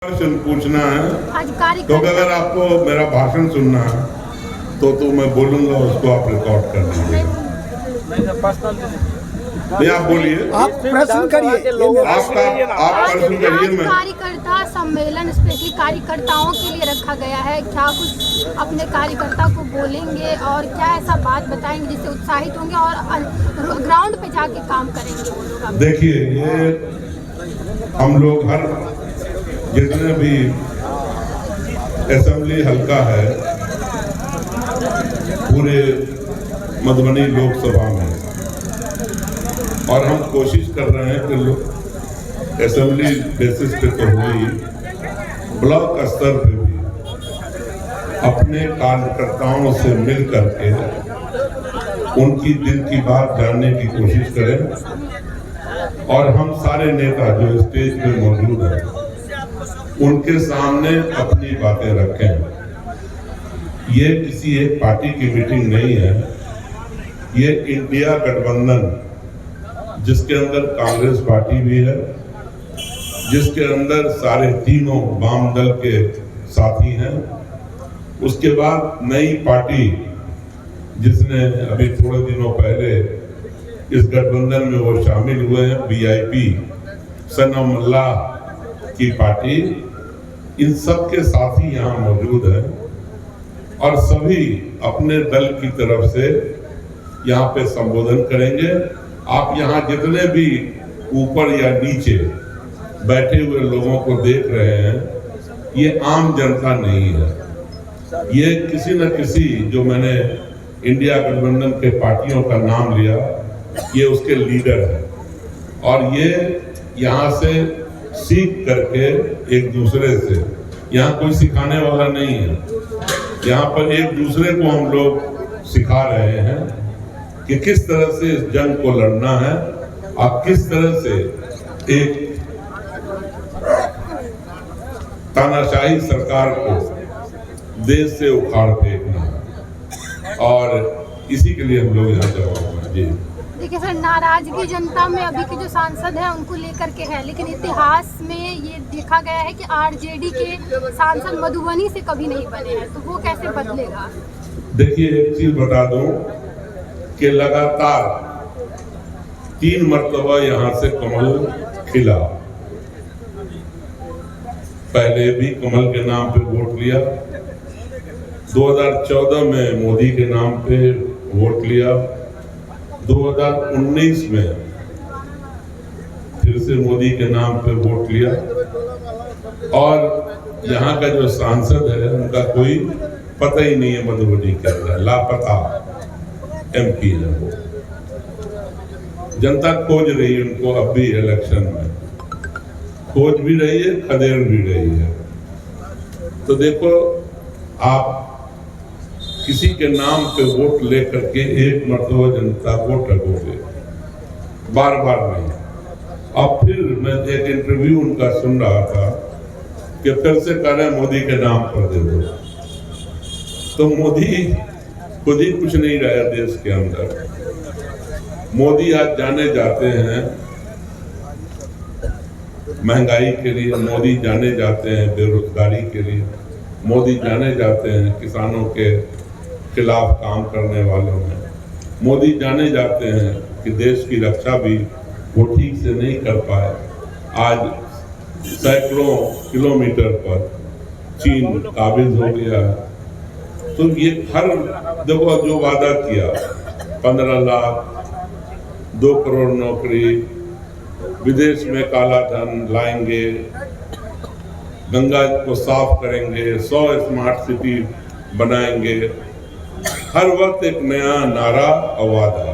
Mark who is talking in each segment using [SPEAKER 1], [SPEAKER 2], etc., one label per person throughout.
[SPEAKER 1] Question पूछना है तो
[SPEAKER 2] अधिकारी
[SPEAKER 1] अगर आपको मेरा भाषण सुनना है तो मैं बोलूंगा, उसको आप रिकॉर्ड कर लीजिए। नहीं, आप बोलिए,
[SPEAKER 3] आप प्रश्न करिए।
[SPEAKER 1] आप प्रश्न करिए। मैं
[SPEAKER 2] कार्यकर्ता सम्मेलन स्पेशली कार्यकर्ताओं के लिए रखा गया है, क्या कुछ अपने कार्यकर्ता को बोलेंगे और क्या ऐसा बात बताएंगे जिससे उत्साहित होंगे और ग्राउंड पे जाके काम करेंगे वो लोग?
[SPEAKER 1] देखिए, ये हम लोग हर जितने भी असेंबली हल्का है पूरे मधुबनी लोकसभा में, और हम कोशिश कर रहे हैं कि असेंबली बेसिस पे तो हुई, ब्लॉक स्तर पे भी अपने कार्यकर्ताओं से मिल करके उनकी दिल की बात जानने की कोशिश करें। और हम सारे नेता जो स्टेज पे मौजूद हैं उनके सामने अपनी बातें रखें। ये किसी एक पार्टी की मीटिंग नहीं है, ये इंडिया गठबंधन जिसके अंदर कांग्रेस पार्टी भी है, जिसके अंदर सारे तीनों वाम दल के साथी हैं, उसके बाद नई पार्टी जिसने अभी थोड़े दिनों पहले इस गठबंधन में वो शामिल हुए हैं, वीआईपी सनम अल्लाह की पार्टी, इन सब के साथी यहाँ मौजूद हैं और सभी अपने दल की तरफ से यहाँ पे संबोधन करेंगे। आप यहाँ जितने भी ऊपर या नीचे बैठे हुए लोगों को देख रहे हैं, ये आम जनता नहीं है, ये किसी न किसी, जो मैंने इंडिया गठबंधन के पार्टियों का नाम लिया, ये उसके लीडर है और ये यहाँ से सीख करके एक दूसरे से, यहाँ कोई सिखाने वाला नहीं है, यहाँ पर एक दूसरे को हम लोग सिखा रहे हैं कि किस तरह से इस जंग को लड़ना है और किस तरह से एक तानाशाही सरकार को देश से उखाड़ फेंकना है, और इसी के लिए हम लोग यहाँ जवाब दें। जी
[SPEAKER 2] देखिए सर, नाराजगी जनता में अभी के जो सांसद हैं उनको लेकर के है, लेकिन इतिहास में ये देखा गया है कि आरजेडी के सांसद मधुबनी से कभी नहीं बने हैं, तो वो कैसे बदलेगा?
[SPEAKER 1] देखिए, एक चीज बता दूं कि लगातार 3 मरतबा यहाँ से कमल खिला। पहले भी कमल के नाम पे वोट लिया, 2014 में मोदी के नाम पे वोट लिया, 2019 में फिर से मोदी के नाम पे वोट लिया, और यहाँ का जो सांसद है उनका कोई पता ही नहीं है, मधुबनी के अंदर लापता एमपी है वो। जनता खोज रही है उनको, अब भी इलेक्शन में खोज भी रही है, खदेड़ भी रही है। तो देखो, आप किसी के नाम पे वोट लेकर के एक मरतबा जनता को ठगोगे, बार बार नहीं। अब फिर मैं एक इंटरव्यू उनका सुन रहा था कि फिर से कह रहे मोदी के नाम पर दे दो, तो मोदी खुद ही कुछ नहीं रहा देश के अंदर। मोदी आज जाने जाते हैं महंगाई के लिए, मोदी जाने जाते हैं बेरोजगारी के लिए, मोदी जाने जाते हैं किसानों के खिलाफ काम करने वालों में, मोदी जाने जाते हैं कि देश की रक्षा भी वो ठीक से नहीं कर पाए। आज सैकड़ों किलोमीटर पर चीन काबिज हो गया है। तो ये हर देखो, जो वादा किया 15 लाख 2 करोड़ नौकरी, विदेश में काला धन लाएंगे, गंगा को साफ करेंगे, 100 स्मार्ट सिटी बनाएंगे, हर वक्त एक नया नारा और वादा।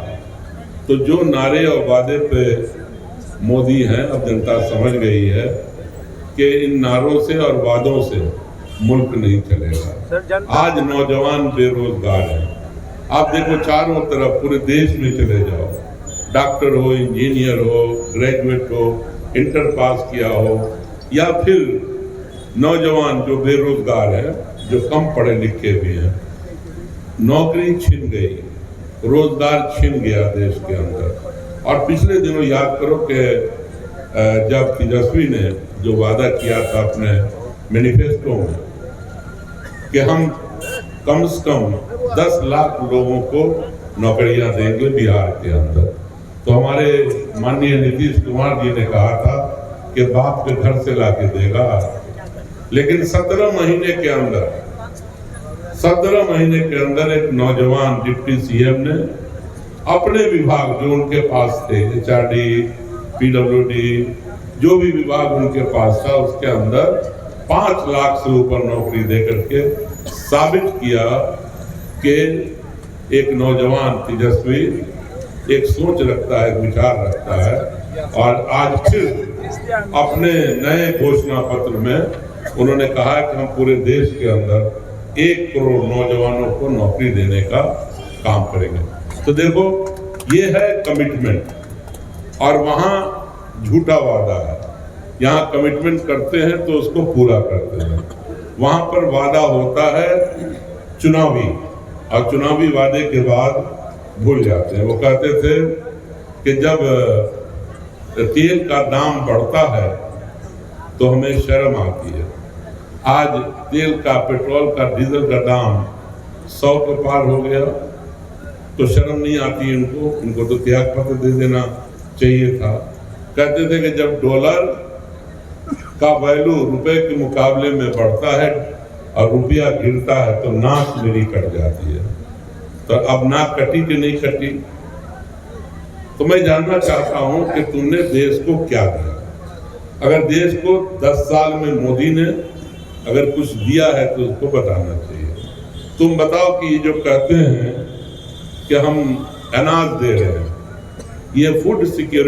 [SPEAKER 1] तो जो नारे और वादे पे मोदी हैं, अब जनता समझ गई है कि इन नारों से और वादों से मुल्क नहीं चलेगा। आज नौजवान बेरोजगार हैं, आप देखो चारों तरफ पूरे देश में चले जाओ, डॉक्टर हो, इंजीनियर हो, ग्रेजुएट हो, इंटर पास किया हो, या फिर नौजवान जो बेरोजगार है, जो कम पढ़े लिखे भी हैं, नौकरी छिन गई, रोजगार छिन गया देश के अंदर। और पिछले दिनों याद करो कि जब तेजस्वी ने जो वादा किया था अपने मैनिफेस्टो में कि हम कम से कम 10 लाख लोगों को नौकरियां देंगे बिहार के अंदर। तो हमारे माननीय नीतीश कुमार जी ने कहा था कि बाप के घर से लाके देगा, लेकिन 17 महीने के अंदर एक नौजवान डिप्टी सीएम ने अपने विभाग जो उनके पास थे, HRD, PWD, जो भी विभाग उनके पास था, उसके अंदर 5 लाख से ऊपर नौकरी देकर के साबित किया कि एक नौजवान तेजस्वी एक सोच रखता है, विचार रखता है। और आज फिर अपने नए घोषणा पत्र में उन्होंने कहा कि हम पूरे देश के अंदर 1 करोड़ नौजवानों को नौकरी देने का काम करेंगे। तो देखो, ये है कमिटमेंट। और वहाँ झूठा वादा है, यहाँ कमिटमेंट करते हैं तो उसको पूरा करते हैं। वहाँ पर वादा होता है चुनावी, और चुनावी वादे के बाद भूल जाते हैं। वो कहते थे कि जब तेल का दाम बढ़ता है तो हमें शर्म आती है। आज तेल का, पेट्रोल का, डीजल का दाम 100 के पार हो गया तो शर्म नहीं आती इनको तो त्याग पत्र दे देना चाहिए था। कहते थे कि जब डॉलर का वैल्यू रुपए के मुकाबले में बढ़ता है और रुपया गिरता है तो नाक मेरी कट जाती है। तो अब नाक कटी कि नहीं कटी? तो मैं जानना चाहता हूं कि तुमने देश को क्या दिया। अगर देश को 10 साल में मोदी ने अगर कुछ दिया है तो उसको बताना चाहिए। तुम बताओ कि ये जो कहते हैं कि हम अनाज दे रहे हैं, ये फूड सिक्योरिटी